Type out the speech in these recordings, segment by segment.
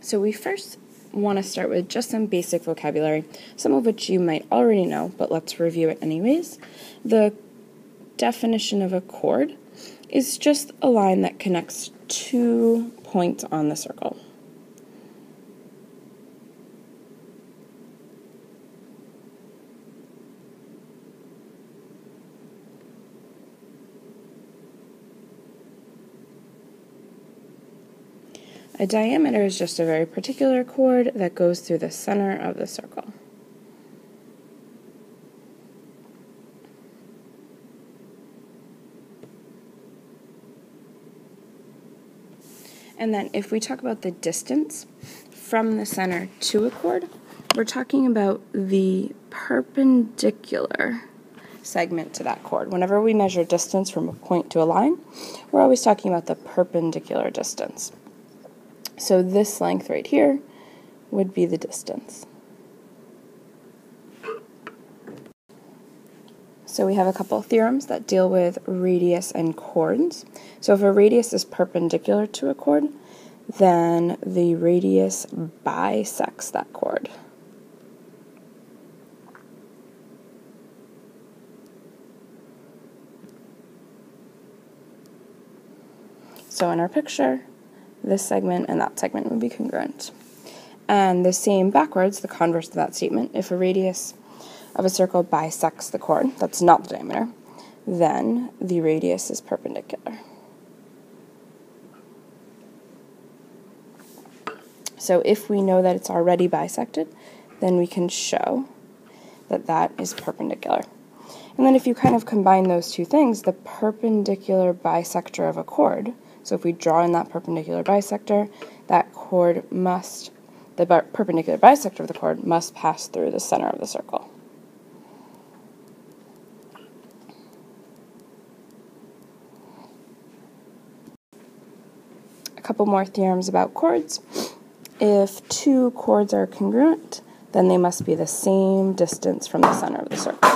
So we first want to start with just some basic vocabulary, some of which you might already know, but let's review it anyways. The definition of a chord is just a line that connects 2 points on the circle. A diameter is just a very particular chord that goes through the center of the circle. And then if we talk about the distance from the center to a chord, we're talking about the perpendicular segment to that chord. Whenever we measure distance from a point to a line, we're always talking about the perpendicular distance. So this length right here would be the distance. So we have a couple of theorems that deal with radius and chords. So if a radius is perpendicular to a chord, then the radius bisects that chord. So in our picture, this segment and that segment would be congruent. And the same backwards, the converse of that statement, if a radius of a circle bisects the chord, that's not the diameter, then the radius is perpendicular. So if we know that it's already bisected, then we can show that that is perpendicular. And then if you kind of combine those two things, the perpendicular bisector of a chord, so if we draw in that perpendicular bisector, that chord must, the perpendicular bisector of the chord must pass through the center of the circle. A couple more theorems about chords. If two chords are congruent, then they must be the same distance from the center of the circle.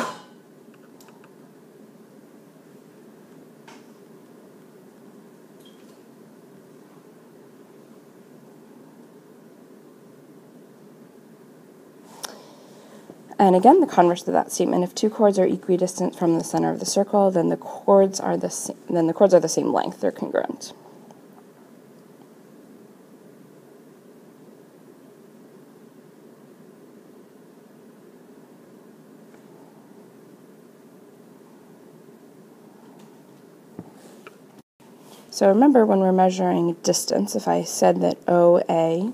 And again, the converse of that statement: if two chords are equidistant from the center of the circle, then the chords are the same length. They're congruent. So remember, when we're measuring distance, if I said that OA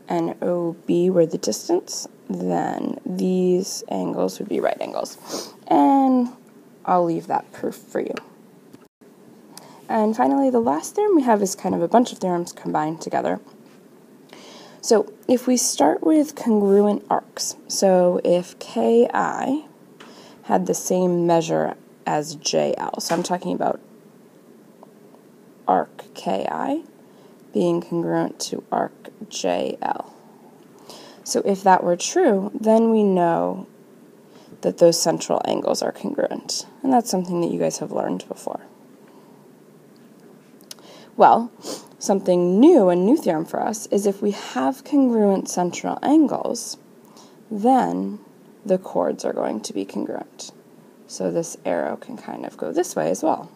and OB were the distance, then these angles would be right angles. And I'll leave that proof for you. And finally, the last theorem we have is kind of a bunch of theorems combined together. So if we start with congruent arcs, so if KI had the same measure as JL, so I'm talking about arc KI being congruent to arc JL. So if that were true, then we know that those central angles are congruent. And that's something that you guys have learned before. Well, something new, a new theorem for us, is if we have congruent central angles, then the chords are going to be congruent. So this arrow can kind of go this way as well.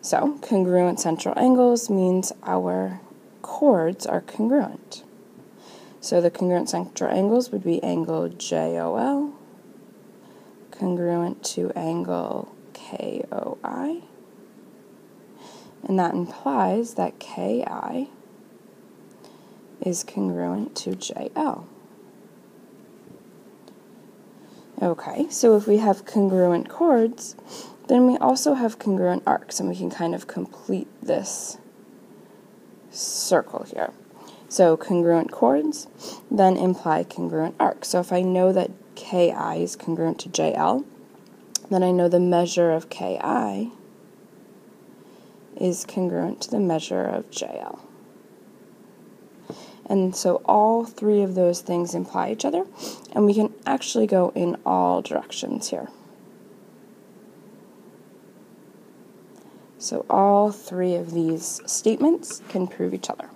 So, congruent central angles means our chords are congruent. So the congruent central angles would be angle JOL, congruent to angle KOI, and that implies that KI is congruent to JL. Okay, so if we have congruent chords, then we also have congruent arcs, and we can kind of complete this circle here. So congruent chords then imply congruent arcs. So if I know that KI is congruent to JL, then I know the measure of KI is congruent to the measure of JL. And so all three of those things imply each other, and we can actually go in all directions here. So all three of these statements can prove each other.